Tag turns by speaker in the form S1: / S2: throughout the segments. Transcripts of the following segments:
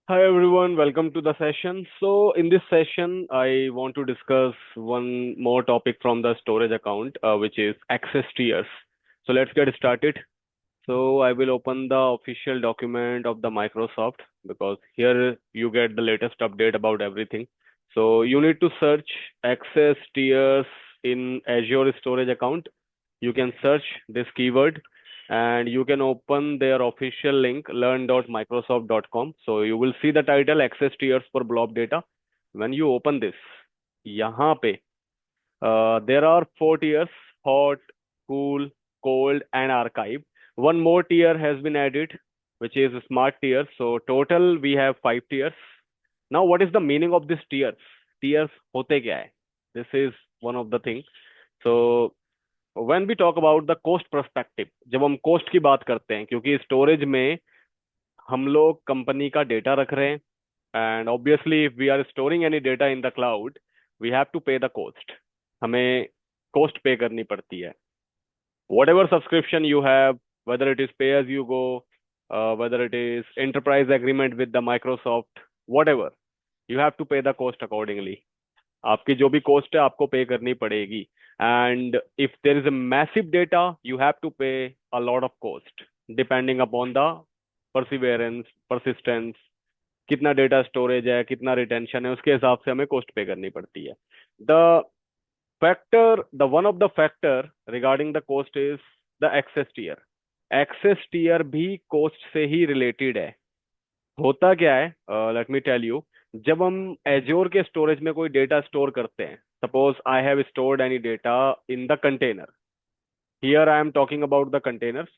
S1: Hi everyone, welcome to the session. So in this session, I want to discuss one more topic from the storage account, which is access tiers. So let's get started. So I will open the official document of the Microsoft because here you get the latest update about everything. So you need to search access tiers in Azure storage account. You can search this keyword and you can open their official link learn.microsoft.com. So you will see the title access tiers for blob data. When you open this, यहाँ पे there are four tiers: hot, cool, cold, and archive. One more tier has been added, which is smart tier. So total we have five tiers. Now, what is the meaning of this tiers? Tiers होते क्या है? This is one of the things. So when we talk about the cost perspective, जब हम cost की बात करते हैं, क्योंकि storage में हम लोग कंपनी का डेटा रख रहे हैं, and obviously if we are storing any data in the cloud, we have to pay the cost. हमें cost pay करनी पड़ती है. Whatever subscription you have, whether it is pay as you go, whether it is enterprise agreement with the Microsoft, whatever, you have to pay the cost accordingly. आपकी जो भी cost है आपको pay करनी पड़ेगी. And if there is a massive data, you have to pay a lot of cost depending upon the perseverance, persistence, कितना data storage है, कितना रिटेंशन है, उसके हिसाब से हमें कॉस्ट पे करनी पड़ती है. The the one of the factor regarding the cost is the access tier. Access tier भी cost से ही related है. होता क्या है, लेट मी टेल यू. जब हम एज्योर के स्टोरेज में कोई डेटा स्टोर करते हैं, suppose I have stored any data in the container. Here I am talking about the containers.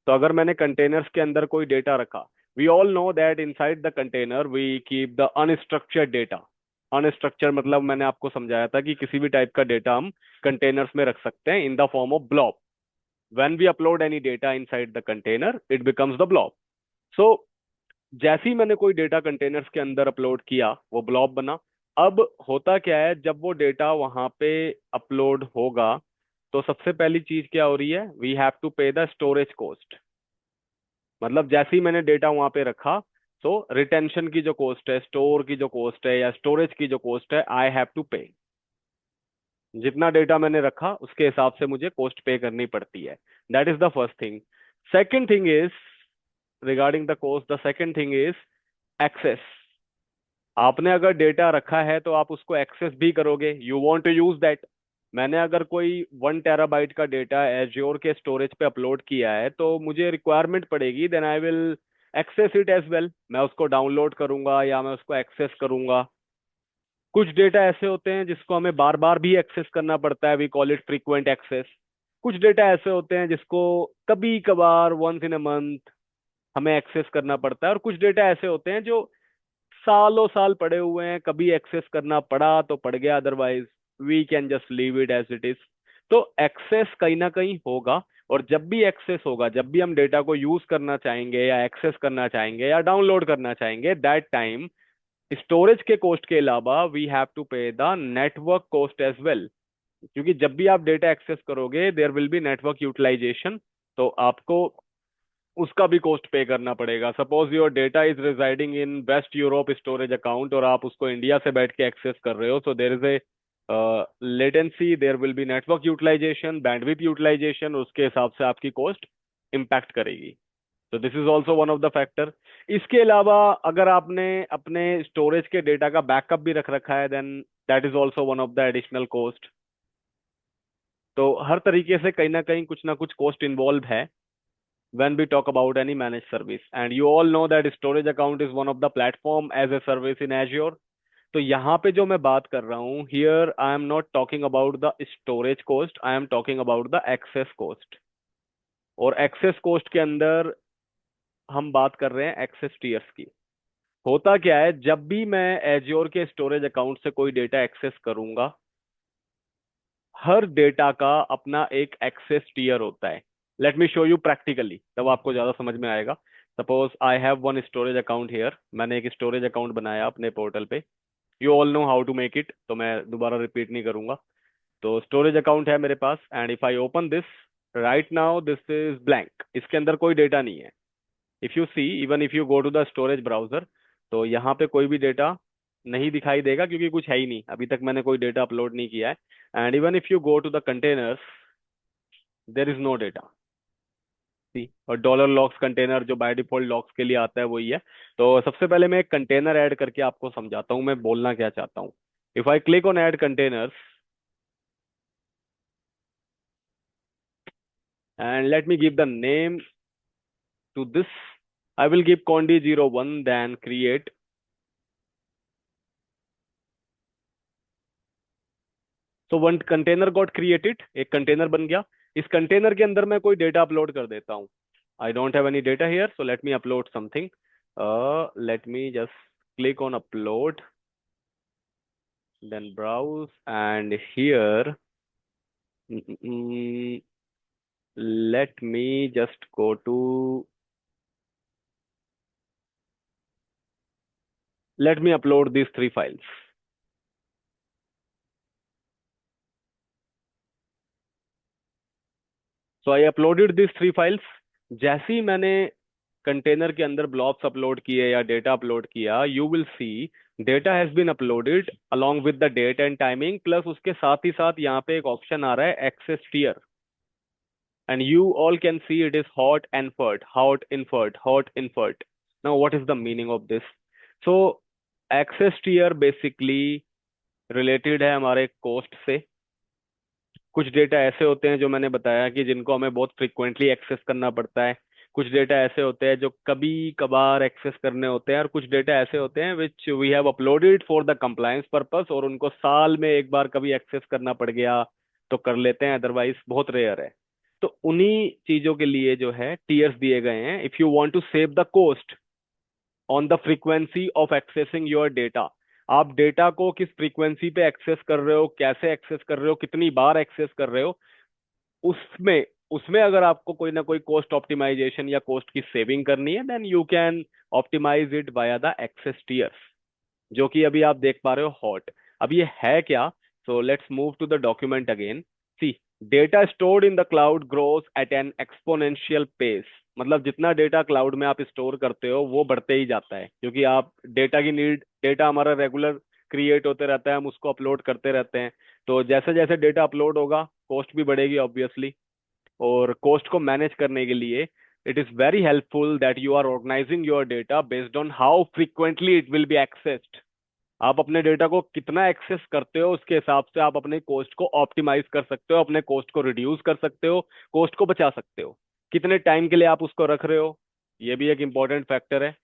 S1: तो अगर मैंने कंटेनर्स के अंदर कोई डेटा रखा, we all know that inside the container we keep the unstructured data. Unstructured मतलब मैंने आपको समझाया था कि किसी भी टाइप का डेटा हम कंटेनर्स में रख सकते हैं in the form of blob. When we upload any data inside the container, it becomes the blob. So जैसे ही मैंने कोई डेटा कंटेनर्स के अंदर अपलोड किया, वो ब्लॉब बना. अब होता क्या है, जब वो डेटा वहां पे अपलोड होगा, तो सबसे पहली चीज क्या हो रही है, we have to pay the storage cost. मतलब जैसे ही मैंने डेटा वहां पे रखा, तो रिटेंशन की जो कॉस्ट है, स्टोर की जो कॉस्ट है, या स्टोरेज की जो कॉस्ट है, आई हैव टू पे. जितना डेटा मैंने रखा उसके हिसाब से मुझे कॉस्ट पे करनी पड़ती है. That is the first thing. Second thing is regarding the cost, the second thing is access. आपने अगर डेटा रखा है तो आप उसको एक्सेस भी करोगे, you want to use that. मैंने अगर कोई 1 टेराबाइट का डेटा एज्योर के स्टोरेज पे अपलोड किया है, तो मुझे रिक्वायरमेंट पड़ेगी, then I will access it as well. मैं उसको डाउनलोड करूंगा या मैं उसको एक्सेस करूंगा. कुछ डेटा ऐसे होते हैं जिसको हमें बार बार भी एक्सेस करना पड़ता है, we call it frequent access. कुछ डेटा ऐसे होते हैं जिसको कभी कभार वंस इन अ मंथ हमें एक्सेस करना पड़ता है, और कुछ डेटा ऐसे होते हैं जो सालों साल पड़े हुए हैं, कभी एक्सेस करना पड़ा तो पड़ गया, otherwise we can just leave it as it is. तो एक्सेस कहीं ना कहीं होगा. और जब भी एक्सेस होगा, जब भी हम डेटा को यूज करना चाहेंगे या एक्सेस करना चाहेंगे या डाउनलोड करना चाहेंगे, दैट टाइम स्टोरेज के कॉस्ट के अलावा we have to pay the network cost as well. क्योंकि जब भी आप डेटा एक्सेस करोगे, there will be network utilization. तो आपको उसका भी कॉस्ट पे करना पड़ेगा. Suppose your data is residing in West Europe storage account और आप उसको इंडिया से बैठ के एक्सेस कर रहे हो, so there is a latency, there will be network utilisation, bandwidth utilisation. उसके हिसाब से आपकी कॉस्ट इम्पैक्ट करेगी. तो this is also one of the factor. इसके अलावा अगर आपने अपने स्टोरेज के डेटा का बैकअप भी रख रखा है, then that is also one of the additional cost. तो हर तरीके से कहीं ना कुछ कॉस्ट इन्वॉल्व है when we talk about any managed service. And you all know that storage account is one of the platform as a service in Azure. तो यहाँ पे जो मैं बात कर रहा हूँ, here I am not talking about the storage cost, I am talking about the access cost. और access cost के अंदर हम बात कर रहे हैं access tiers की. होता क्या है, जब भी मैं Azure के storage account से कोई डेटा एक्सेस करूंगा, हर डेटा का अपना एक एक्सेस टीयर होता है. Let me show you practically, तब आपको ज्यादा समझ में आएगा. Suppose I have one storage account here. मैंने एक स्टोरेज अकाउंट बनाया अपने पोर्टल पे. You all know how to make it, तो मैं दोबारा रिपीट नहीं करूंगा. तो स्टोरेज अकाउंट है मेरे पास, and if I open this right now, this is blank. इसके अंदर कोई डेटा नहीं है. If you see, even if you go to the storage browser, तो यहाँ पे कोई भी डेटा नहीं दिखाई देगा क्योंकि कुछ है ही नहीं, अभी तक मैंने कोई डेटा अपलोड नहीं किया है। And even if you go to the containers, there is no data. See, और डॉलर लॉक्स कंटेनर जो बाय डिफॉल्ट लॉक्स के लिए आता है वही है। तो सबसे पहले मैं एक कंटेनर ऐड करके आपको समझाता हूँ मैं बोलना क्या चाहता हूँ। If I click on add containers and let me give the name to this. I will give condi01, then create. So one container got created, एक कंटेनर बन गया। इस कंटेनर के अंदर मैं कोई डेटा अपलोड कर देता हूँ। I don't have any data here, so let me upload something. Let me just click on upload, then browse, and here, mm, mm, mm, let me just go to, let me upload these three files. So I uploaded these three files. जैसे ही मैंने container के अंदर blobs upload किए या data upload किया, you will see data has been uploaded along with the date and timing, plus उसके साथ ही साथ यहाँ पे एक ऑप्शन आ रहा है access tier, and you all can see it is hot inferred, hot inferred, hot inferred. Now what is the meaning of this? So access tier basically related है हमारे कोस्ट से। कुछ डेटा ऐसे होते हैं जो मैंने बताया कि जिनको हमें बहुत फ्रिक्वेंटली एक्सेस करना पड़ता है। कुछ डेटा ऐसे होते हैं जो कभी कभार एक्सेस करने होते हैं, और कुछ डेटा ऐसे होते हैं which we have uploaded for the compliance purpose, और उनको साल में एक बार कभी एक्सेस करना पड़ गया तो कर लेते हैं, अदरवाइज बहुत रेयर है। तो उन्हीं चीजों के लिए जो है टीयर्स दिए गए हैं। If you want to save the cost on the frequency of accessing your data, आप डेटा को किस फ्रीक्वेंसी पे एक्सेस कर रहे हो, कैसे एक्सेस कर रहे हो, कितनी बार एक्सेस कर रहे हो, उसमें उसमें अगर आपको कोई ना कोई कॉस्ट ऑप्टिमाइजेशन या कॉस्ट की सेविंग करनी है, then you can optimize it via the access tiers, जो कि अभी आप देख पा रहे हो हॉट। अब ये है क्या? So let's move to the document again. See, data stored in the cloud grows at an exponential pace. मतलब जितना डेटा क्लाउड में आप स्टोर करते हो वो बढ़ते ही जाता है, क्योंकि आप डेटा की नीड, डेटा हमारा रेगुलर क्रिएट होते रहता है, हम उसको अपलोड करते रहते हैं। तो जैसे जैसे डेटा अपलोड होगा कॉस्ट भी बढ़ेगी ऑब्वियसली। और कॉस्ट को मैनेज करने के लिए it is very helpful that you are organizing your data based on how frequently it will be accessed. आप अपने डेटा को कितना एक्सेस करते हो उसके हिसाब से आप अपने कॉस्ट को ऑप्टिमाइज कर सकते हो, अपने कॉस्ट को रिड्यूस कर सकते हो, कॉस्ट को बचा सकते हो। कितने टाइम के लिए आप उसको रख रहे हो, ये भी एक इंपॉर्टेंट फैक्टर है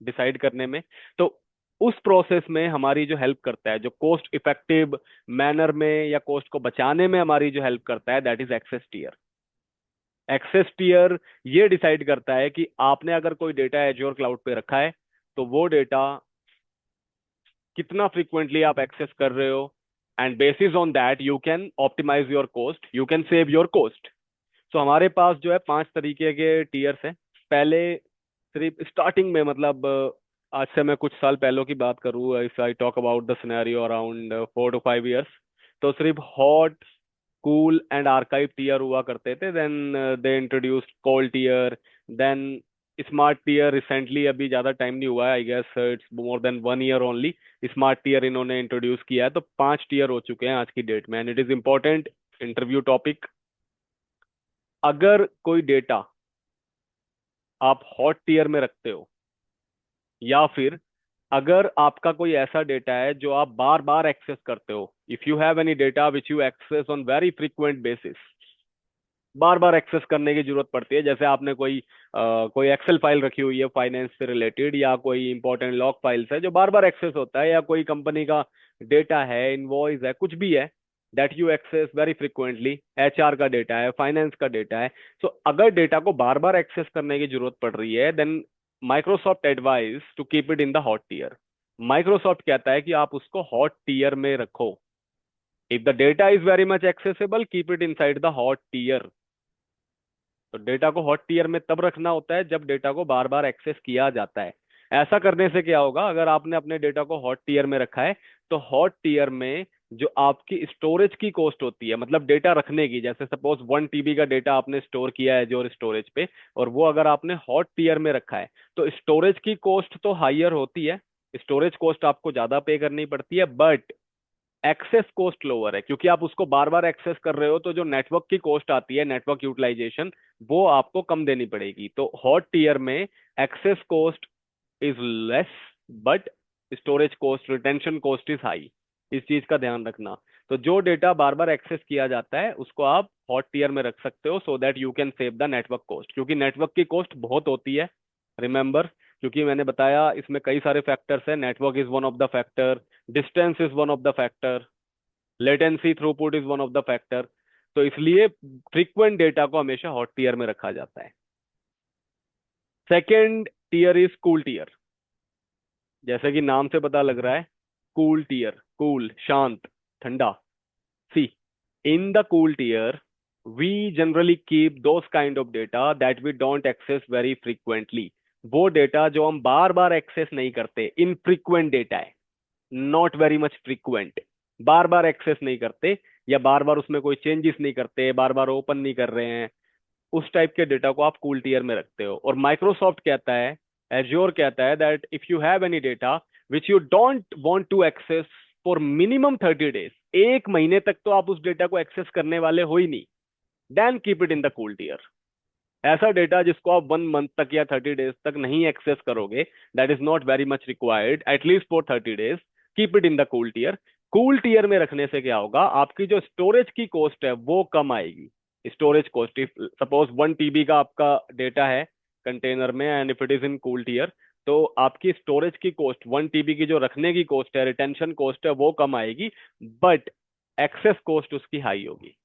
S1: डिसाइड करने में। तो उस प्रोसेस में हमारी जो हेल्प करता है, जो कॉस्ट इफेक्टिव मैनर में या कॉस्ट को बचाने में हमारी जो हेल्प करता है, that is access tier. Access tier ये डिसाइड करता है कि आपने अगर कोई डेटा एज्योर क्लाउड पे रखा है तो वो डेटा कितना फ्रीक्वेंटली आप एक्सेस कर रहे हो, and basis on that you can optimise your cost, you can save your cost. So हमारे पास जो है 5 तरीके के टीयर्स हैं। पहले सिर्फ स्टार्टिंग में, मतलब आज से मैं कुछ साल पहले की बात करूँ, if I talk about the scenario around 4 to 5 years, तो सिर्फ hot, cool and archive tier हुआ करते थे। Then they introduced cold tier, then smart tier. Recently अभी ज्यादा टाइम नहीं हुआ है, I guess it's more than 1 year only, smart tier इन्होंने इंट्रोड्यूस किया है। तो 5 टीयर हो चुके हैं आज की डेट में, and it is important interview topic. अगर कोई डेटा आप हॉट टीयर में रखते हो, या फिर अगर आपका कोई ऐसा डेटा है जो आप बार बार एक्सेस करते हो, if you have any data which you access on very frequent basis, बार बार एक्सेस करने की जरूरत पड़ती है, जैसे आपने कोई एक्सेल फाइल रखी हुई है फाइनेंस से रिलेटेड, या कोई इंपॉर्टेंट लॉग फाइल्स है जो बार बार एक्सेस होता है, या कोई कंपनी का डेटा है, इनवॉइस है, कुछ भी है that you access very frequently, HR का डेटा है, फाइनेंस का डेटा है। सो अगर डेटा को बार बार एक्सेस करने की जरूरत पड़ रही है, then Microsoft advise to keep it in the hot tier. Microsoft कहता है कि आप उसको हॉट टीयर में रखो। If the data is very much accessible, keep it inside the hot tier. तो डेटा को हॉट टीयर में तब रखना होता है जब डेटा को बार बार एक्सेस किया जाता है। ऐसा करने से क्या होगा, अगर आपने अपने डेटा को हॉट टीयर में रखा है, तो हॉट टीयर में जो आपकी स्टोरेज की कॉस्ट होती है, मतलब डेटा रखने की, जैसे सपोज 1 TB का डेटा आपने स्टोर किया है जो स्टोरेज पे, और वो अगर आपने हॉट टीयर में रखा है, तो स्टोरेज की कॉस्ट तो हाइयर होती है, स्टोरेज कॉस्ट आपको ज्यादा पे करनी पड़ती है, बट एक्सेस कॉस्ट लोअर है, क्योंकि आप उसको बार बार एक्सेस कर रहे हो, तो जो नेटवर्क की कॉस्ट आती है, नेटवर्क यूटिलाइजेशन, वो आपको कम देनी पड़ेगी। तो हॉट टीयर में access cost is less, but storage cost, retention cost is high. इस चीज का ध्यान रखना। तो जो डेटा बार बार एक्सेस किया जाता है उसको आप हॉट टीयर में रख सकते हो, सो that you can save the network cost, क्योंकि नेटवर्क की कॉस्ट बहुत होती है, रिमेंबर। क्योंकि मैंने बताया इसमें कई सारे फैक्टर्स हैं, network is one of the factor, distance is one of the factor, latency throughput is one of the factor. तो इसलिए फ्रीक्वेंट डेटा को हमेशा हॉट टीयर में रखा जाता है। Second tier is cool tier. जैसे कि नाम से पता लग रहा है, कूल टीयर, कूल शांत, ठंडा। सी, in the cool tier we generally keep those kind of data that we don't access very frequently। वो डेटा जो हम बार बार एक्सेस नहीं करते, इनफ्रीक्वेंट डेटा है, नॉट वेरी मच फ्रीक्वेंट, बार बार एक्सेस नहीं करते, या बार बार उसमें कोई चेंजेस नहीं करते, बार बार ओपन नहीं कर रहे हैं, उस टाइप के डेटा को आप कूल टीयर में रखते हो। और माइक्रोसॉफ्ट कहता है, एज्योर कहता है that if you have any data which you don't want to access for minimum 30 days, एक महीने तक तो आप उस डेटा को एक्सेस करने वाले हो ही नहीं, then keep it in the cool tier. ऐसा डेटा जिसको आप 1 मंथ तक या 30 डेज तक नहीं एक्सेस करोगे, that is not very much required at least for 30 days, keep it in the cool tier. Cool tier में रखने से क्या होगा, आपकी जो स्टोरेज की कॉस्ट है वो कम आएगी। Storage cost, if suppose 1 TB का आपका डेटा है कंटेनर में, and if it is in cool tier, तो आपकी स्टोरेज की कॉस्ट, 1 TB की जो रखने की कॉस्ट है, रिटेंशन कॉस्ट है, वो कम आएगी, बट एक्सेस कॉस्ट उसकी हाई होगी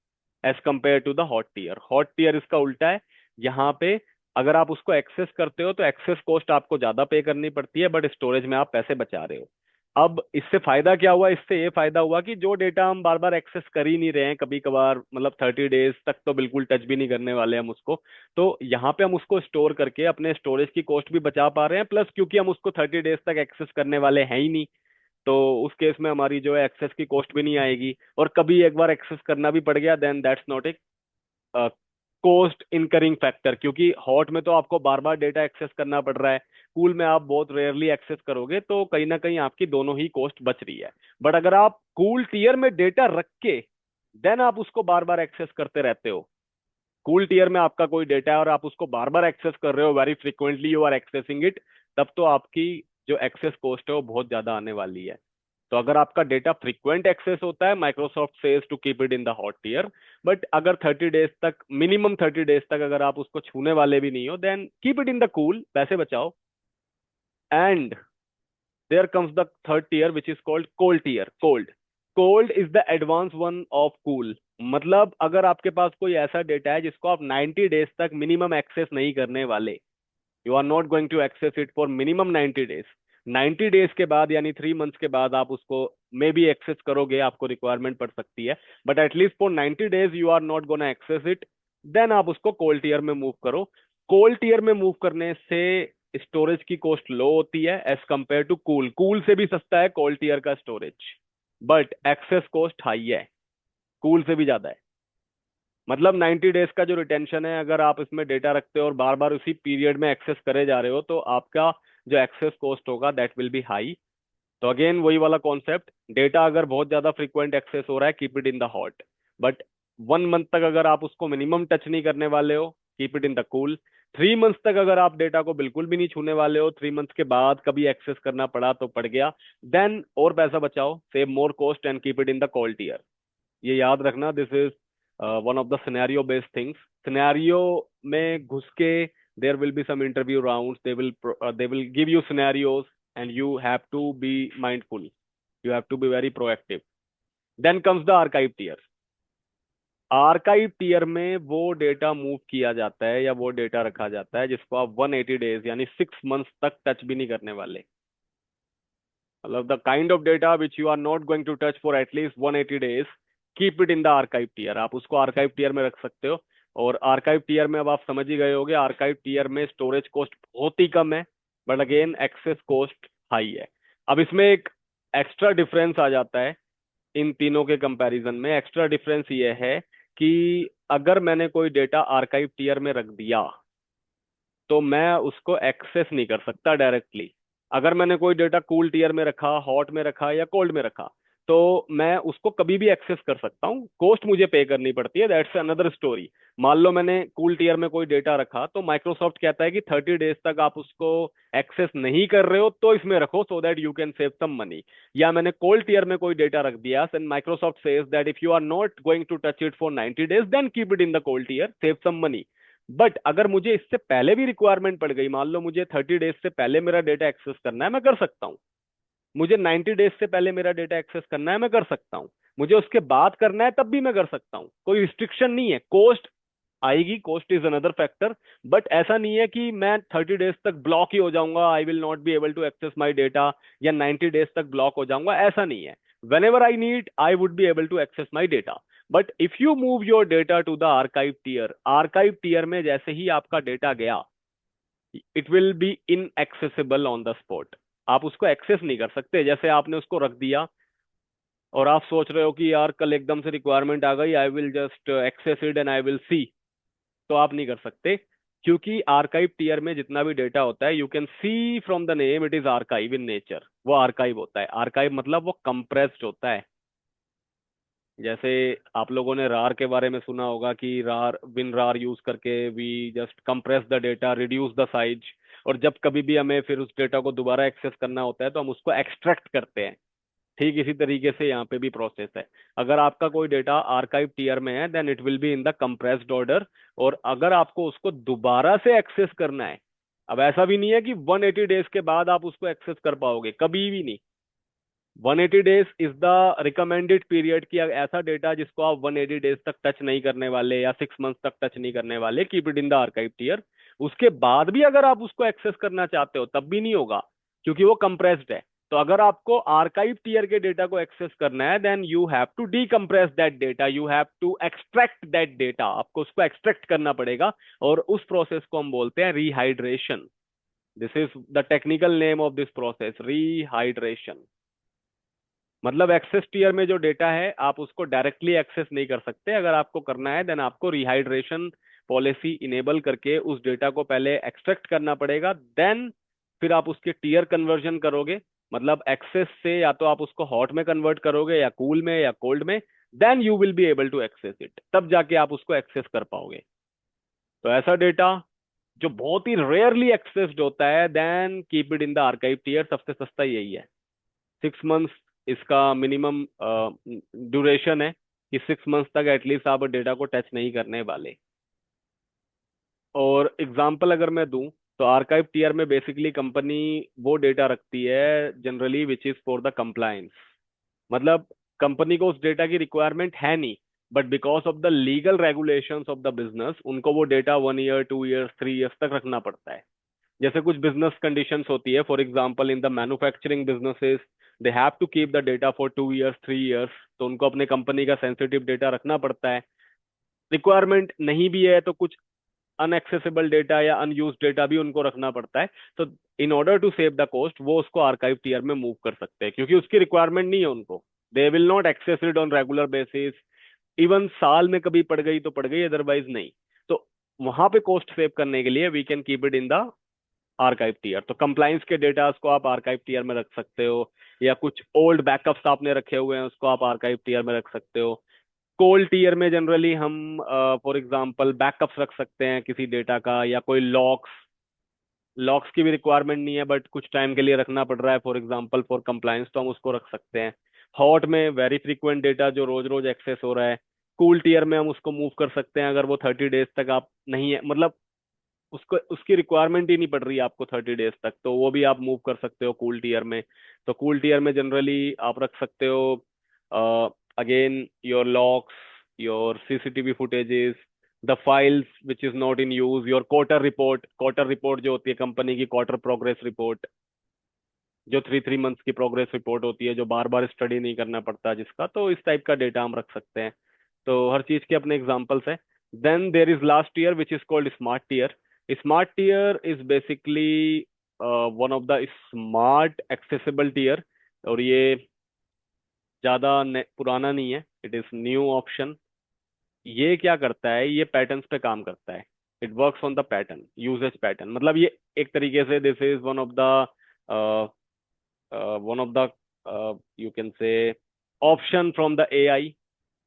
S1: as compare to the hot tier. Hot tier इसका उल्टा है। यहाँ पे अगर आप उसको एक्सेस करते हो तो एक्सेस कॉस्ट आपको ज्यादा पे करनी पड़ती है, बट स्टोरेज में आप पैसे बचा रहे हो। अब इससे फायदा क्या हुआ, इससे ये फायदा हुआ कि जो डेटा हम बार बार एक्सेस कर ही नहीं रहे हैं, कभी कभार मतलब 30 डेज तक तो बिल्कुल टच भी नहीं करने वाले हम उसको, तो यहाँ पे हम उसको स्टोर करके अपने स्टोरेज की कॉस्ट भी बचा पा रहे हैं, प्लस क्योंकि हम उसको 30 डेज तक एक्सेस करने वाले हैं ही नहीं, तो उस केस में हमारी जो है एक्सेस की कॉस्ट भी नहीं आएगी। और कभी एक बार एक्सेस करना भी पड़ गया, then that's not a cost incurring factor, क्योंकि हॉट में तो आपको बार बार डेटा एक्सेस करना पड़ रहा है, कूल में आप बहुत रेयरली एक्सेस करोगे, तो कहीं ना कहीं आपकी दोनों ही कॉस्ट बच रही है। बट अगर आप कूल टीयर में डेटा रख के देन आप उसको बार बार एक्सेस करते रहते हो, कूल टीयर में आपका कोई डेटा है और आप उसको बार बार एक्सेस कर रहे हो, very frequently you are accessing it, तब तो आपकी जो एक्सेस कॉस्ट है वो बहुत ज्यादा आने वाली है। तो अगर आपका डेटा फ्रीक्वेंट एक्सेस होता है, Microsoft says to keep it in the hot tier, but अगर 30 डेज तक, मिनिमम 30 डेज तक अगर आप उसको छूने वाले भी नहीं हो, then keep it in the cool, पैसे बचाओ। And there comes the third tier which is called cold tier. Cold is the advance one of cool. मतलब अगर आपके पास कोई ऐसा डेटा है जिसको आप 90 डेज तक मिनिमम एक्सेस नहीं करने वाले, you are not going to access it for minimum 90 days, 90 days के बाद यानी 3 मंथ्स के बाद आप उसको मे बी एक्सेस करोगे, आपको रिक्वायरमेंट पड़ सकती है, but at least for 90 days you are not gonna access it, then आप उसको कोल्ड टीयर में मूव करो। कोल्ड टीयर में मूव करने से स्टोरेज की कॉस्ट लो होती है as compare to cool. Cool से भी सस्ता है कोल्ड टीयर का storage, but access cost high है, कूल से भी ज्यादा है। मतलब 90 डेज का जो रिटेंशन है, अगर आप इसमें डेटा रखते हो और बार बार उसी पीरियड में एक्सेस करे जा रहे हो, तो आपका जो एक्सेस कॉस्ट होगा दैट विल बी हाई। तो अगेन वही वाला कॉन्सेप्ट, डेटा अगर बहुत ज्यादा फ्रीक्वेंट एक्सेस हो रहा है, keep it in the hot, but 1 month तक अगर आप उसको मिनिमम टच नहीं करने वाले हो, keep it in the cool. 3 months तक अगर आप डेटा को बिल्कुल भी नहीं छूने वाले हो, 3 मंथ्स के बाद कभी एक्सेस करना पड़ा तो पड़ गया, देन और पैसा बचाओ, save more cost and keep it in the cold tier. ये याद रखना, this is one of the scenario based things. Scenario में घुस के there will be some interview rounds, they will give you scenarios and you have to be mindful, you have to be very proactive। then comes the archive tier। Archive tier में वो data move किया जाता है या वो data रखा जाता है जिसको आप 180 डेज यानी 6 मंथ्स तक टच भी नहीं करने वाले। मतलब the kind of data which you are not going to touch for at least 180 days, keep it in the archive tier. आप उसको आर्काइव टीयर में रख सकते हो। और आर्काइव टीयर में अब आप समझ ही गए होगे, आर्काइव टीयर में स्टोरेज कॉस्ट बहुत ही कम है, but again access cost high है। अब इसमें एक एक्स्ट्रा डिफरेंस आ जाता है इन तीनों के कंपैरिजन में। एक्स्ट्रा डिफरेंस ये है कि अगर मैंने कोई डेटा आर्काइव टीयर में रख दिया तो मैं उसको एक्सेस नहीं कर सकता डायरेक्टली। अगर मैंने कोई डेटा कूल टीयर में रखा, हॉट में रखा या कोल्ड में रखा, तो मैं उसको कभी भी एक्सेस कर सकता हूँ। कॉस्ट मुझे पे करनी पड़ती है, दैट्स अनदर स्टोरी। मान लो मैंने कूल टीयर में कोई डेटा रखा, तो माइक्रोसॉफ्ट कहता है कि 30 डेज तक आप उसको एक्सेस नहीं कर रहे हो तो इसमें रखो, so that you can save some money. या मैंने कोल्ड टीयर में कोई डेटा रख दिया, and Microsoft says that if you are not going to touch it for 90 days, then keep it in the cold tier, save some money. But अगर मुझे इससे पहले भी रिक्वायरमेंट पड़ गई, मान लो मुझे 30 डेज से पहले मेरा डेटा एक्सेस करना है, मैं कर सकता हूँ। मुझे 90 डेज से पहले मेरा डेटा एक्सेस करना है, मैं कर सकता हूँ। मुझे उसके बाद करना है, तब भी मैं कर सकता हूँ। कोई रिस्ट्रिक्शन नहीं है। कॉस्ट आएगी, cost is another factor. But ऐसा नहीं है कि मैं 30 डेज तक ब्लॉक ही हो जाऊंगा, I will not be able to access my data, या 90 डेज तक ब्लॉक हो जाऊंगा, ऐसा नहीं है। Whenever I need, I would be able to access my data. But if you move your data to the archive tier, archive tier में जैसे ही आपका डेटा गया, it will be inaccessible on the spot. आप उसको access नहीं कर सकते। जैसे आपने उसको रख दिया और आप सोच रहे हो कि यार कल एकदम से रिक्वायरमेंट आ गई, I will just access it and I will see, तो आप नहीं कर सकते। क्योंकि आर्काइव टीयर में जितना भी डेटा होता है, you can see from the name, it is archive in nature. वो आर्काइव होता है। आर्काइव मतलब वो कंप्रेस्ड होता है। जैसे आप लोगों ने रार के बारे में सुना होगा कि रार, विन रार यूज करके we just compress the data, reduce the size. और जब कभी भी हमें फिर उस डेटा को दोबारा एक्सेस करना होता है, तो हम उसको एक्सट्रैक्ट करते हैं। ठीक इसी तरीके से यहाँ पे भी प्रोसेस है। अगर आपका कोई डेटा आर्काइव टीयर में है, then it will be in the compressed order. और अगर आपको उसको दोबारा से एक्सेस करना है, अब ऐसा भी नहीं है कि 180 डेज के बाद आप उसको एक्सेस कर पाओगे, कभी भी नहीं। 180 days is the recommended period की ऐसा डेटा जिसको आप 180 डेज तक टच नहीं करने वाले, या 6 मंथ तक टच नहीं करने वाले, keep it in the archive tier. उसके बाद भी अगर आप उसको एक्सेस करना चाहते हो, तब भी नहीं होगा, क्योंकि वो कंप्रेस्ड है। तो अगर आपको आर्काइव टीयर के डेटा को एक्सेस करना है, then you have to decompress that data, you have to extract that data. आपको उसको एक्सट्रैक्ट करना पड़ेगा, और उस प्रोसेस को हम बोलते हैं rehydration. This is the technical name of this process, rehydration. मतलब एक्सेस टीयर में जो डेटा है, आप उसको डायरेक्टली एक्सेस नहीं कर सकते। अगर आपको करना है, देन आपको रिहाइड्रेशन पॉलिसी इनेबल करके उस डेटा को पहले एक्सट्रैक्ट करना पड़ेगा, देन फिर आप उसके टीयर कन्वर्जन करोगे। मतलब एक्सेस से या तो आप उसको हॉट में कन्वर्ट करोगे, या कूल में, या कोल्ड में, then you will be able to access it, तब जाके आप उसको एक्सेस कर पाओगे। तो ऐसा डेटा जो बहुत ही रेयरली एक्सेस्ड होता है, then keep it in the archive tier. सबसे सस्ता यही है। 6 मंथ्स इसका मिनिमम ड्यूरेशन है, कि 6 मंथ्स तक एटलीस्ट आप डेटा को टच नहीं करने वाले। और एग्जांपल अगर मैं दूं, तो आर्काइव टीयर में बेसिकली कंपनी वो डेटा रखती है generally which is for the compliance. मतलब कंपनी को उस डेटा की रिक्वायरमेंट है नहीं, but because of the legal regulations of the business, उनको वो डेटा 1 ईयर, 2 ईयर्स, 3 ईयर्स तक रखना पड़ता है। जैसे कुछ बिजनेस कंडीशंस होती है, for example in the manufacturing businesses, they have to keep the data for 2 years, 3 years. तो उनको अपने कंपनी का सेंसिटिव डेटा रखना पड़ता है। रिक्वायरमेंट नहीं भी है, तो कुछ अनएक्सेसिबल डेटा या अनयूज डेटा भी उनको रखना पड़ता है। तो in order to save the cost, वो उसको आर्काइव टीयर में मूव कर सकते हैं, क्योंकि उसकी रिक्वायरमेंट नहीं है उनको। They will not access it on regular basis. Even साल में कभी पड़ गई तो पड़ गई, अदरवाइज नहीं। तो वहां पे कॉस्ट सेव करने के लिए we can keep it in the archive tier. तो कंप्लाइंस के डेटा को आप आर्काइव टीयर में रख सकते हो, या कुछ ओल्ड बैकअप्स आपने रखे हुए हैं, उसको आप आर्काइव टीयर में रख सकते हो। कोल्ड टीयर में जनरली हम फॉर एग्जांपल बैकअप्स रख सकते हैं किसी डेटा का, या कोई लॉक्स। लॉक्स की भी रिक्वायरमेंट नहीं है, बट कुछ टाइम के लिए रखना पड़ रहा है, फॉर एग्जांपल फॉर कंप्लायंस, तो हम उसको रख सकते हैं। हॉट में वेरी फ्रीक्वेंट डेटा जो रोज रोज एक्सेस हो रहा है। कूल टीयर में हम उसको मूव कर सकते हैं अगर वो 30 डेज तक आप नहीं है, मतलब उसको उसकी रिक्वायरमेंट ही नहीं पड़ रही है आपको 30 डेज तक, तो वो भी आप मूव कर सकते हो कूल टीयर में। तो कूल टीयर में जनरली आप रख सकते हो again your locks, your CCTV footages, the files which is not in use, your quarter report. Quarter report जो होती है कंपनी की, क्वार्टर प्रोग्रेस रिपोर्ट, जो 3 3 मंथ्स की प्रोग्रेस रिपोर्ट होती है, जो बार बार स्टडी नहीं करना पड़ता जिसका, तो इस टाइप का डेटा हम रख सकते हैं। तो हर चीज के अपने एग्जांपल्स हैं। Then there is last year which is called smart tier. Smart tier is basically one of the smart accessible tier. और ये ज्यादा पुराना नहीं है, इट इज न्यू ऑप्शन। ये क्या करता है, ये पैटर्न्स पे काम करता है। It works on the pattern, usage pattern. मतलब ये एक तरीके से this is one of the one of the you can say option from the AI.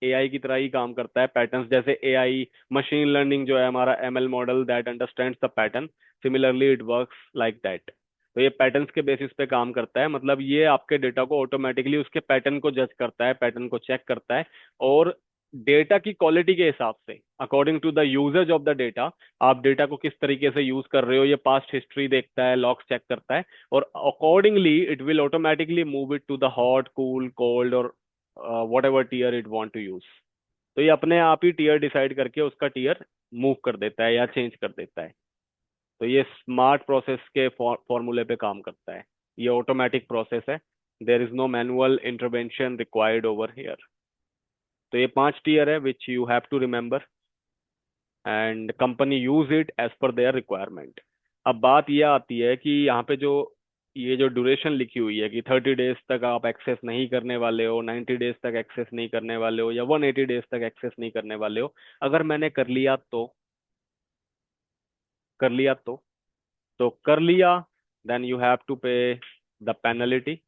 S1: AI की तरह ही काम करता है, पैटर्न्स जैसे एआई मशीन लर्निंग जो है हमारा ML model that understands the pattern, similarly it works like that. तो ये पैटर्न्स के बेसिस पे काम करता है, मतलब ये आपके डेटा को ऑटोमेटिकली उसके पैटर्न को जज करता है, पैटर्न को चेक करता है, और डेटा की क्वालिटी के हिसाब से according to the usage of the data, आप डेटा को किस तरीके से यूज कर रहे हो, ये पास्ट हिस्ट्री देखता है, लॉग्स चेक करता है, और accordingly it will automatically move it to the hot, cool, cold, और whatever tier it want to use. तो ये अपने आप ही टीयर डिसाइड करके उसका टीयर मूव कर देता है या चेंज कर देता है। तो ये स्मार्ट प्रोसेस के फॉर्मूले पे काम करता है। ये ऑटोमेटिक प्रोसेस है, there is no manual intervention required over here. तो ये 5 टीयर है which you have to remember, and company use it as per their requirement. अब बात यह आती है कि यहाँ पे जो ये जो ड्यूरेशन लिखी हुई है कि 30 डेज तक आप एक्सेस नहीं करने वाले हो, 90 डेज तक एक्सेस नहीं करने वाले हो, या 180 डेज तक एक्सेस नहीं करने वाले हो, अगर मैंने कर लिया तो, कर लिया तो कर लिया, then you have to pay the penalty.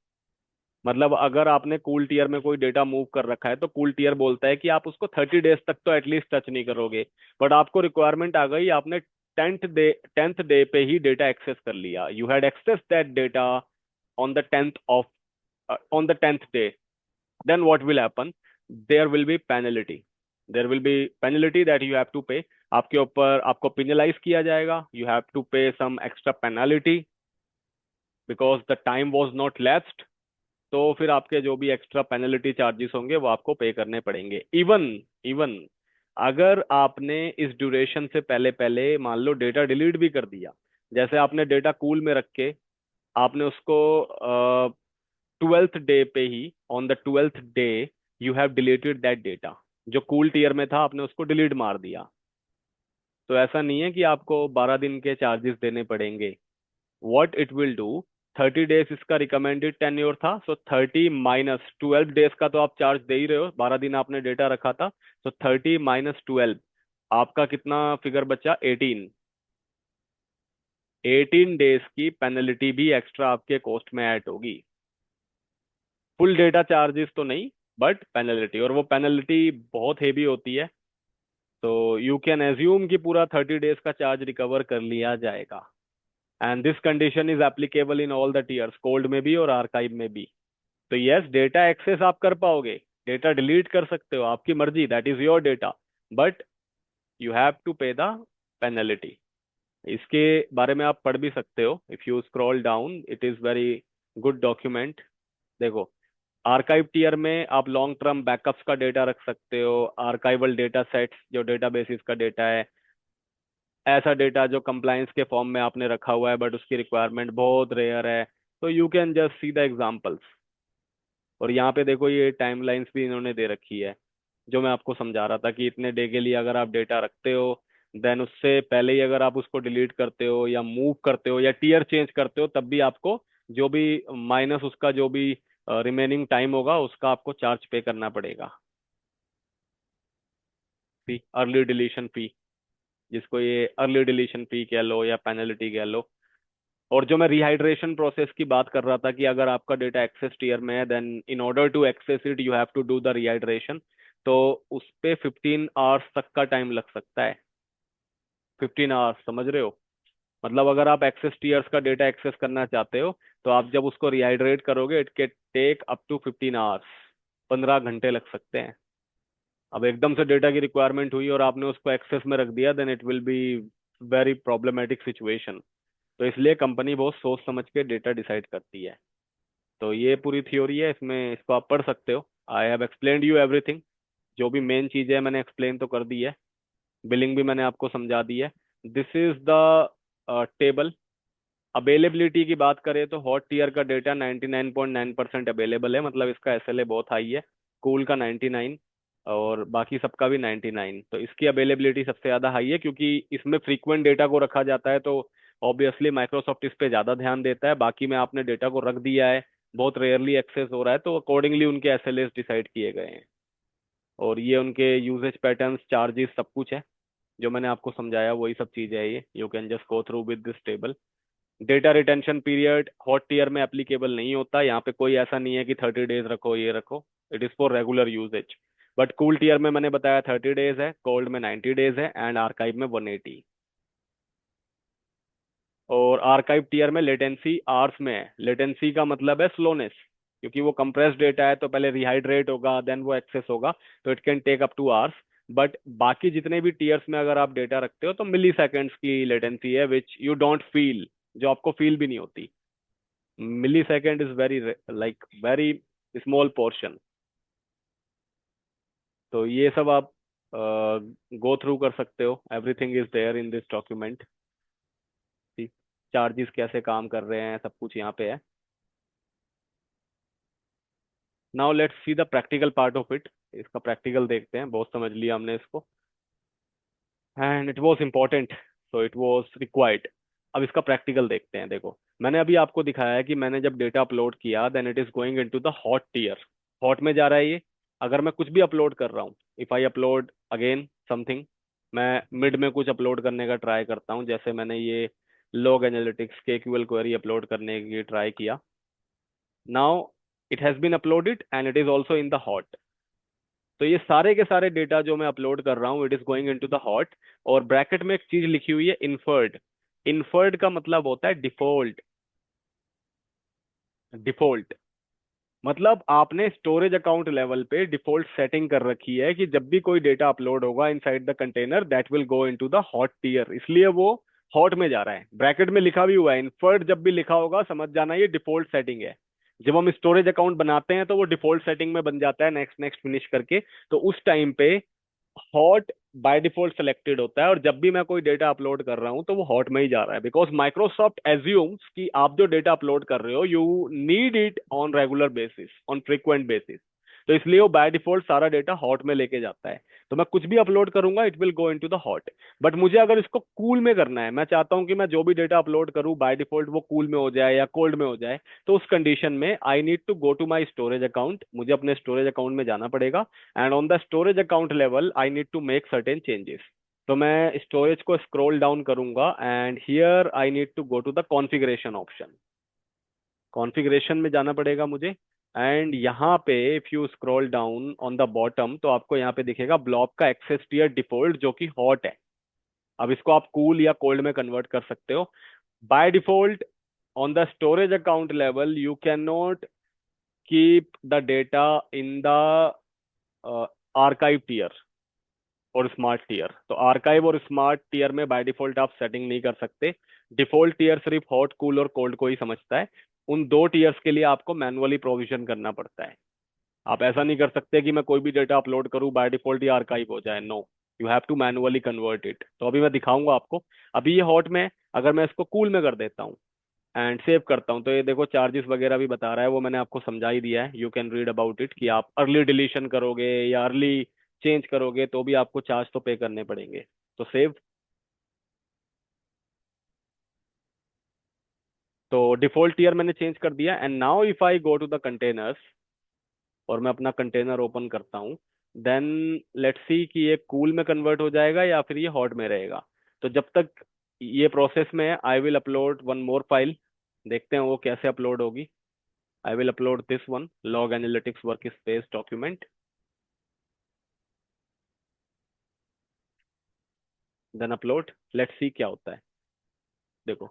S1: मतलब अगर आपने कूल टीयर में कोई डेटा मूव कर रखा है तो कूल टीयर बोलता है कि आप उसको 30 डेज तक तो एटलीस्ट टच नहीं करोगे, बट आपको रिक्वायरमेंट आ गई, आपने 10th डे पे ही डेटा एक्सेस कर लिया, you had access that data on the 10th day, then what will happen? There will be penalty. There will be penalty that you have to pay. आपके ऊपर आपको penalize किया जाएगा, you have to pay some extra penalty because the time was not lapsed. तो फिर आपके जो भी एक्स्ट्रा पेनल्टी चार्जेस होंगे वो आपको पे करने पड़ेंगे। इवन इवन अगर आपने इस ड्यूरेशन से पहले पहले मान लो डेटा डिलीट भी कर दिया, जैसे आपने डेटा कूल में रख के आपने उसको 12th डे पे ही, on the 12th day you have deleted that data, जो कूल टीयर में था आपने उसको डिलीट मार दिया, तो ऐसा नहीं है कि आपको 12 दिन के चार्जेस देने पड़ेंगे। What it will do, 30 days इसका रिकमेंडेड टेन्योर था, सो 30 - 12 डेज का तो आप चार्ज दे ही रहे हो, 12 दिन आपने डेटा रखा था, तो 30 - 12 आपका कितना फिगर बचा, 18। 18 डेज की पेनल्टी भी एक्स्ट्रा आपके कॉस्ट में ऐड होगी, फुल डेटा चार्जेस तो नहीं, बट पेनल्टी, और वो पेनल्टी बहुत हेवी होती है। तो यू कैन एज्यूम कि पूरा 30 डेज का चार्ज रिकवर कर लिया जाएगा, and this condition is applicable in all the tears, cold में भी और आर्काइव में भी। तो यस, डेटा एक्सेस आप कर पाओगे, डेटा डिलीट कर सकते हो, आपकी मर्जी, that is your data, but you have to pay the penalty. इसके बारे में आप पढ़ भी सकते हो, if you scroll down it is very good document. देखो, आर्काइव टीयर में आप लॉन्ग टर्म बैकअप्स का डेटा रख सकते हो, आर्काइवल डेटा सेट्स जो डेटाबेसिस का डेटा है, ऐसा डेटा जो कंप्लायंस के फॉर्म में आपने रखा हुआ है बट उसकी रिक्वायरमेंट बहुत रेयर है, तो you can just see the examples. और यहाँ पे देखो ये टाइमलाइंस भी इन्होंने दे रखी है, जो मैं आपको समझा रहा था कि इतने डे के लिए अगर आप डेटा रखते हो, देन उससे पहले ही अगर आप उसको डिलीट करते हो या मूव करते हो या टीयर चेंज करते हो, तब भी आपको जो भी माइनस उसका जो भी रिमेनिंग टाइम होगा उसका आपको चार्ज पे करना पड़ेगा। फी, अर्ली डिलीशन फी, जिसको ये अर्ली डिलीशन फी कह लो या पेनल्टी कह लो। और जो मैं रिहाइड्रेशन प्रोसेस की बात कर रहा था कि अगर आपका डेटा एक्सेस टीयर में है, then in order to access it you have to do the rehydration, तो उस पे 15 आवर्स तक का टाइम लग सकता है। 15 आवर्स, समझ रहे हो? मतलब अगर आप एक्सेस टीयर्स का डेटा एक्सेस करना चाहते हो, तो आप जब उसको रिहाइड्रेट करोगे it can take up to 15 hours, 15 घंटे लग सकते हैं। अब एकदम से डेटा की रिक्वायरमेंट हुई और आपने उसको एक्सेस में रख दिया, then it will be very problematic situation. तो इसलिए कंपनी बहुत सोच समझ के डेटा डिसाइड करती है। तो ये पूरी थ्योरी है, इसमें इसको आप पढ़ सकते हो। I have explained you everything, जो भी मेन चीज़ है मैंने एक्सप्लेन तो कर दी है, बिलिंग भी मैंने आपको समझा दी है। This is the table. Availability की बात करें तो हॉट टीयर का डेटा 99.9% अवेलेबल है, मतलब इसका एसएलए बहुत हाई है। कूल का 99, और बाकी सबका भी 99। तो इसकी अवेलेबिलिटी सबसे ज़्यादा हाई है क्योंकि इसमें फ्रीक्वेंट डेटा को रखा जाता है, तो ऑब्वियसली माइक्रोसॉफ्ट इस पे ज़्यादा ध्यान देता है। बाकी में आपने डेटा को रख दिया है, बहुत रेयरली एक्सेस हो रहा है, तो अकॉर्डिंगली उनके एसएलएस डिसाइड किए गए हैं। और ये उनके यूजेज पैटर्न्स, चार्जेस, सब कुछ है जो मैंने आपको समझाया, वही सब चीज़ें है। ये you can just go through with this table. Data retention period hot tier में एप्लीकेबल नहीं होता, यहाँ पे कोई ऐसा नहीं है कि 30 डेज रखो ये रखो, it is for regular usage. But cool tier में मैंने बताया 30 डेज है, कोल्ड में 90 डेज है, एंड आर्काइव में 180। और आर्काइव टीयर में लेटेंसी आवर्स में है, लेटेंसी का मतलब है स्लोनेस, क्योंकि वो कंप्रेस्ड डेटा है तो पहले रिहाइड्रेट होगा देन वो एक्सेस होगा, तो it can take up to hours. But बाकी जितने भी टीयर्स में अगर आप डेटा रखते हो तो मिली सेकेंड्स की लेटेंसी है, विच यू डोंट फील, जो आपको फील भी नहीं होती। Millisecond is very like very small portion. तो ये सब आप गो थ्रू कर सकते हो, everything is there in this document. Charges कैसे काम कर रहे हैं सब कुछ यहाँ पे है। Now let's see the practical part of it. इसका प्रैक्टिकल देखते हैं, बहुत समझ लिया हमने इसको, and it was important, so it was required. अब इसका प्रैक्टिकल देखते हैं। देखो, मैंने अभी आपको दिखाया है कि मैंने जब डेटा अपलोड किया then it is going into the hot tier. Hot में जा रहा है ये। अगर मैं कुछ भी अपलोड कर रहा हूँ, if I upload again something, मैं मिड में कुछ अपलोड करने का ट्राई करता हूँ, जैसे मैंने ये लॉग एनालिटिक्स के क्यूएल क्वेरी अपलोड करने की ट्राई किया। Now it has been uploaded and it is also in the hot. तो ये सारे के सारे डेटा जो मैं अपलोड कर रहा हूँ it is going into the hot. और ब्रैकेट में एक चीज लिखी हुई है, इन्फर्ड। इन्फर्ड का मतलब होता है डिफॉल्ट। डिफॉल्ट मतलब आपने स्टोरेज अकाउंट लेवल पे डिफॉल्ट सेटिंग कर रखी है कि जब भी कोई डेटा अपलोड होगा inside the container that will go into the hot tier, इसलिए वो हॉट में जा रहा है। ब्रैकेट में लिखा भी हुआ है इन्फर्ड, जब भी लिखा होगा समझ जाना ये डिफॉल्ट सेटिंग है। जब हम स्टोरेज अकाउंट बनाते हैं तो वो डिफॉल्ट सेटिंग में बन जाता है नेक्स्ट नेक्स्ट फिनिश करके। तो उस टाइम पे हॉट बाय डिफॉल्ट सेलेक्टेड होता है, और जब भी मैं कोई डेटा अपलोड कर रहा हूं तो वो हॉट में ही जा रहा है, बिकॉज माइक्रोसॉफ्ट एज्यूम्स कि आप जो डेटा अपलोड कर रहे हो you need it on regular basis, on frequent basis. तो इसलिए वो बाय डिफॉल्ट सारा डेटा हॉट में लेके जाता है। तो मैं कुछ भी अपलोड करूंगा it will go into the hot. But मुझे अगर इसको कूल में करना है, मैं चाहता हूं कि मैं जो भी डेटा अपलोड करूं बाय डिफॉल्ट वो कूल में हो जाए या कोल्ड में हो जाए, तो उस कंडीशन में I need to go to my storage account, मुझे अपने स्टोरेज अकाउंट में जाना पड़ेगा। And on the storage account level I need to make certain changes. तो मैं स्टोरेज को स्क्रॉल डाउन करूंगा and here I need to go to the configuration option. Configuration में जाना पड़ेगा मुझे। एंड यहाँ पे if you scroll down on the bottom तो आपको यहाँ पे दिखेगा ब्लॉक का एक्सेस टीयर डिफॉल्ट, जो कि हॉट है। अब इसको आप कूल या कोल्ड में कन्वर्ट कर सकते हो। By default on the storage account level you can not keep the data in the archive tier और स्मार्ट टीयर। तो आर्काइव और स्मार्ट टीयर में बाय डिफॉल्ट आप सेटिंग नहीं कर सकते। डिफॉल्ट टीयर सिर्फ हॉट कूल और कोल्ड को ही समझता है। उन दो टीयर्स के लिए आपको मैनुअली प्रोविजन करना पड़ता है। आप ऐसा नहीं कर सकते कि मैं कोई भी डेटा अपलोड करूं बाय डिफॉल्ट ये आर्काइव हो जाए, no, you have to manually convert it. तो अभी मैं दिखाऊंगा आपको। अभी ये हॉट में है, अगर मैं इसको कूल में कर देता हूँ एंड सेव करता हूँ तो ये देखो चार्जेस वगैरह भी बता रहा है, वो मैंने आपको समझा ही दिया है, you can read about it, कि आप अर्ली डिलीशन करोगे या अर्ली चेंज करोगे तो भी आपको चार्ज तो पे करने पड़ेंगे। तो सेव। तो डिफॉल्ट ईयर मैंने चेंज कर दिया and now if I go to the containers और मैं अपना कंटेनर ओपन करता हूँ, देन लेट्स सी कि ये कूल में कन्वर्ट हो जाएगा या फिर ये हॉट में रहेगा। तो जब तक ये प्रोसेस में है I will upload one more file, देखते हैं वो कैसे अपलोड होगी। I will upload this one, log analytics workspace document, then upload. Let's see क्या होता है। देखो,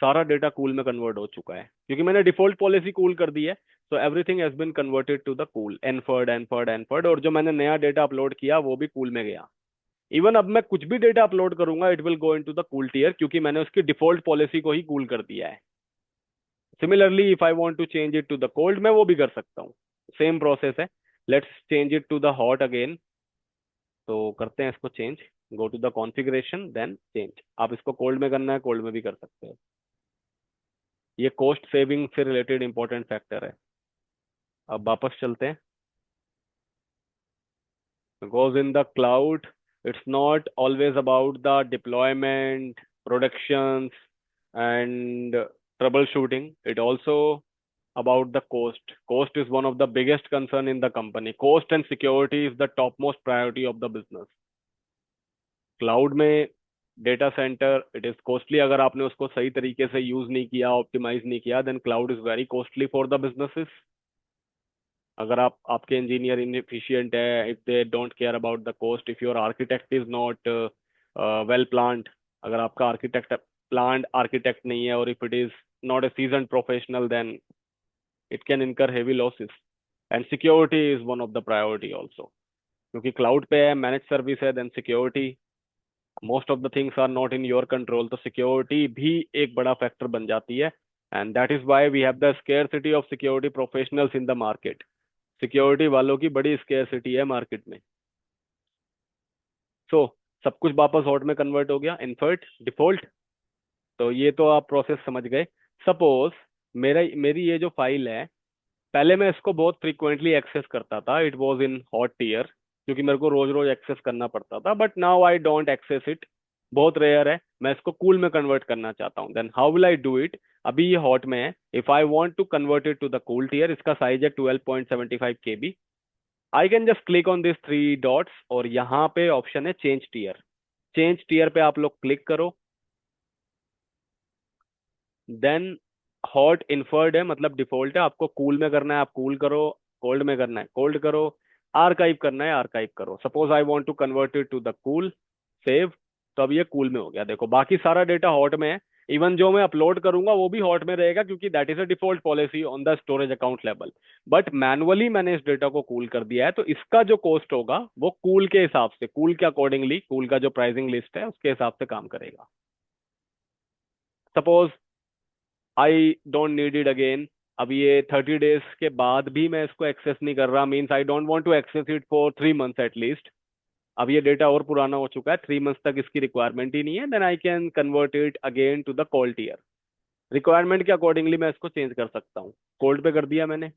S1: सारा डेटा कूल में कन्वर्ट हो चुका है क्योंकि मैंने डिफॉल्ट पॉलिसी कूल कर दी है। So everything has been converted to the cool, inferred inferred inferred, और जो मैंने नया डेटा अपलोड किया वो भी कूल में गया। इवन अब मैं कुछ भी डेटा अपलोड करूंगा it will go into the cool tier, क्योंकि मैंने उसकी डिफॉल्ट पॉलिसी को ही कूल कर दिया है। Similarly if I want to change it to the cold मैं वो भी कर सकता हूँ, सेम प्रोसेस है। Let's change it to the hot again. तो करते हैं इसको change, go to the configuration then change. आप इसको कोल्ड में करना है कोल्ड में भी कर सकते हो। ये कॉस्ट सेविंग से रिलेटेड इंपॉर्टेंट फैक्टर है। अब वापस चलते हैं। Because in the cloud, it's not always about the deployment, productions, and troubleshooting. It also about the cost. Cost is one of the biggest concern in the company. Cost and security is the topmost priority of the business. Cloud में data centre it is costly, अगर आपने उसको सही तरीके से use नहीं किया, optimise नहीं किया, then cloud is very costly for the businesses. अगर आपके इंजीनियर इनएफिशिएंट है, if they don't care about the cost, if your architect is not well planned, अगर आपका आर्किटेक्ट प्लान्ड आर्किटेक्ट नहीं है, और if it is not a season professional, then it can incur heavy losses. And security is one of the priority also, क्योंकि cloud पे है, manage service है, then security, most of the things are not in your control, तो security भी एक बड़ा factor बन जाती है। And that is why we have the scarcity of security professionals in the market. Security वालों की बड़ी स्केर्सिटी है मार्केट में। सो सब कुछ वापस हॉट में कन्वर्ट हो गया, इनफर्ट डिफॉल्ट। तो ये तो आप प्रोसेस समझ गए। सपोज मेरी ये जो फाइल है, पहले मैं इसको बहुत फ्रीक्वेंटली एक्सेस करता था, it was in hot tier, क्योंकि मेरे को रोज रोज एक्सेस करना पड़ता था, but now I don't access it, बहुत रेयर है। मैं इसको कूल में कन्वर्ट करना चाहता हूँ, then how will I do it? अभी ये हॉट में है, if I want to convert it to the cool tier, इसका साइज है 12.75 KB। I can just click on this three dots, और यहाँ पे ऑप्शन है चेंज टीयर। चेंज टीयर पे आप लोग क्लिक करो, देन हॉट इन्फर्ड है, मतलब डिफॉल्ट है, आपको कूल में करना है आप कूल करो, कोल्ड में करना है कोल्ड करो, आर्काइव करना है आर्काइव करो। Suppose I want to convert it to the cool, save. तो अब ये कूल में हो गया, देखो बाकी सारा डेटा हॉट में है, इवन जो मैं अपलोड करूंगा वो भी हॉट में रहेगा, क्योंकि that is a default policy on the storage account level. But manually मैंने इस डेटा को कूल कर दिया है, तो इसका जो कॉस्ट होगा वो कूल के हिसाब से, कूल के अकॉर्डिंगली, कूल का जो प्राइसिंग लिस्ट है उसके हिसाब से काम करेगा। Suppose I don't need it again, अब ये 30 डेज के बाद भी मैं इसको एक्सेस नहीं कर रहा, means I don't want to access it for 3 months at least. अब ये डेटा और पुराना हो चुका है, 3 मंथ्स तक इसकी रिक्वायरमेंट ही नहीं है, then I can convert it again to the cold tier. Requirement के अकॉर्डिंगली मैं इसको चेंज कर सकता हूँ, कोल्ड पे कर दिया मैंने।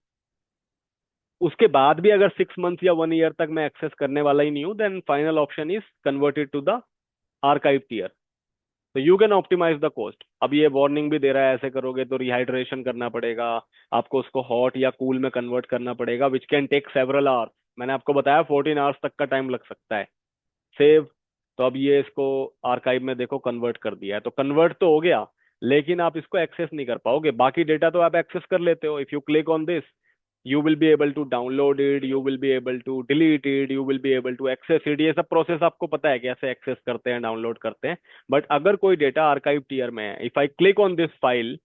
S1: उसके बाद भी अगर 6 मंथ्स या 1 ईयर तक मैं एक्सेस करने वाला ही नहीं हूँ, then final option is converted to the archive tier. तो you can optimise the cost. अब ये वार्निंग भी दे रहा है, ऐसे करोगे तो रिहाइड्रेशन करना पड़ेगा, आपको उसको हॉट या कूल में कन्वर्ट करना पड़ेगा, which can take several hours. मैंने आपको बताया 14 आवर्स तक का टाइम लग सकता है। सेव। तो अब ये इसको आर्काइव में देखो कन्वर्ट कर दिया है, तो कन्वर्ट तो हो गया, लेकिन आप इसको एक्सेस नहीं कर पाओगे। बाकी डेटा तो आप एक्सेस कर लेते हो, if you click on this you will be able to download it, you will be able to delete it, you will be able to access it। ये सब प्रोसेस आपको पता है कैसे एक्सेस करते हैं, डाउनलोड करते हैं। बट अगर कोई डेटा आर्काइव टीयर में है, if I click on this file,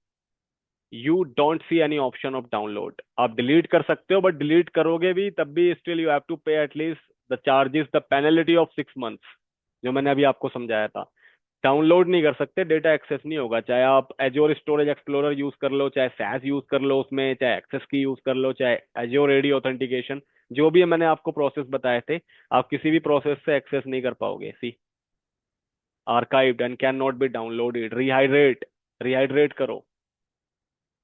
S1: you don't see any option of download. आप डिलीट कर सकते हो, बट डिलीट करोगे भी तब भी स्टिल यू हैव टू पे at least the charges, the penalty of 6 months, जो मैंने अभी आपको समझाया था। डाउनलोड नहीं कर सकते, डेटा एक्सेस नहीं होगा, चाहे आप एजोर स्टोरेज एक्सप्लोरर यूज कर लो, चाहे सैस यूज कर लो उसमें, चाहे एक्सेस की यूज कर लो, चाहे एजोर एडी ऑथेंटिकेशन, जो भी मैंने आपको प्रोसेस बताए थे, आप किसी भी प्रोसेस से एक्सेस नहीं कर पाओगे। See archived and can not be downloaded. Rehydrate, rehydrate करो,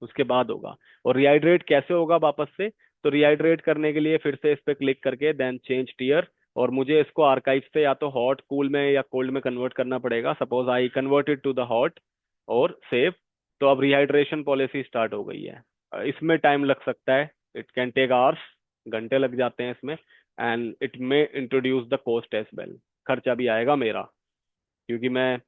S1: उसके बाद होगा। और रिहाइड्रेट कैसे होगा वापस से? तो रिहाइड्रेट करने के लिए फिर से इस पे क्लिक करके देन चेंज टीयर, और मुझे इसको आर्काइव से या तो हॉट कूल में या कोल्ड में कन्वर्ट करना पड़ेगा। Suppose I converted to the hot और सेव। तो अब रिहाइड्रेशन पॉलिसी स्टार्ट हो गई है। इसमें टाइम लग सकता है, इट कैन टेक आवर्स, घंटे लग जाते हैं इसमें। And it may introduce the cost as well, खर्चा भी आएगा मेरा, क्योंकि मैं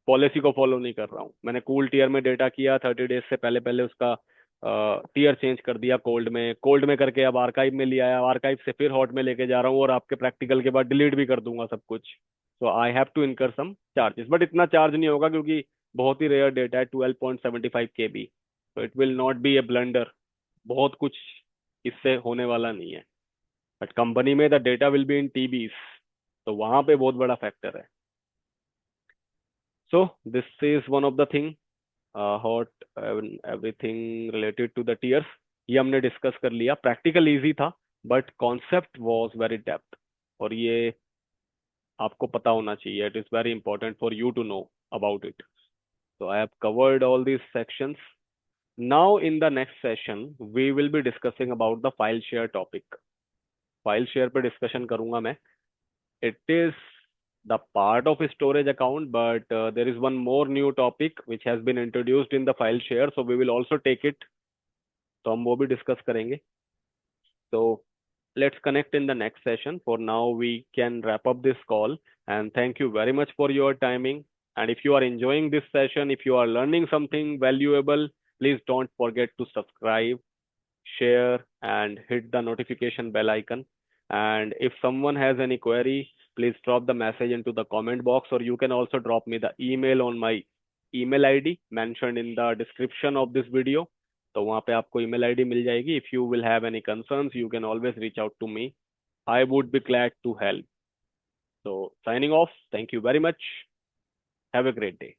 S1: पॉलिसी को फॉलो नहीं कर रहा हूँ। मैंने कूल टीयर में डेटा किया, 30 डेज से पहले पहले उसका टीयर चेंज कर दिया कोल्ड में, कोल्ड में करके अब आर्काइव में लिया आया, आर्काइव से फिर हॉट में लेके जा रहा हूँ, और आपके प्रैक्टिकल के बाद डिलीट भी कर दूंगा सब कुछ। सो आई have to incur some charges, but इतना चार्ज नहीं होगा, क्योंकि बहुत ही रेयर डेटा है, 12.75 KB। तो it will not be a blunder, बहुत कुछ इससे होने वाला नहीं है। बट कंपनी में the data will be in TBs, तो वहां पे बहुत बड़ा फैक्टर है। So this is one of the thing, hot, everything related to the tiers, ये हमने डिस्कस कर लिया। प्रैक्टिकल इजी था, but concept was very depth, और ये आपको पता होना चाहिए, it is very important for you to know about it. So I have covered all these sections. Now in the next session, we will be discussing about the file share topic. File share पे discussion करूंगा मैं। It is the part of storage account, but there is one more new topic which has been introduced in the file share, so we will also take it. तो हम वो भी discuss करेंगे। So let's connect in the next session. For now, we can wrap up this call, and thank you very much for your timing. And if you are enjoying this session, if you are learning something valuable, please don't forget to subscribe, share, and hit the notification bell icon. And if someone has any query, please drop the message into the comment box, or you can also drop me the email on my email ID mentioned in the description of this video. तो वहाँ पे आपको email ID मिल जाएगी. If you will have any concerns, you can always reach out to me. I would be glad to help. So signing off. Thank you very much. Have a great day.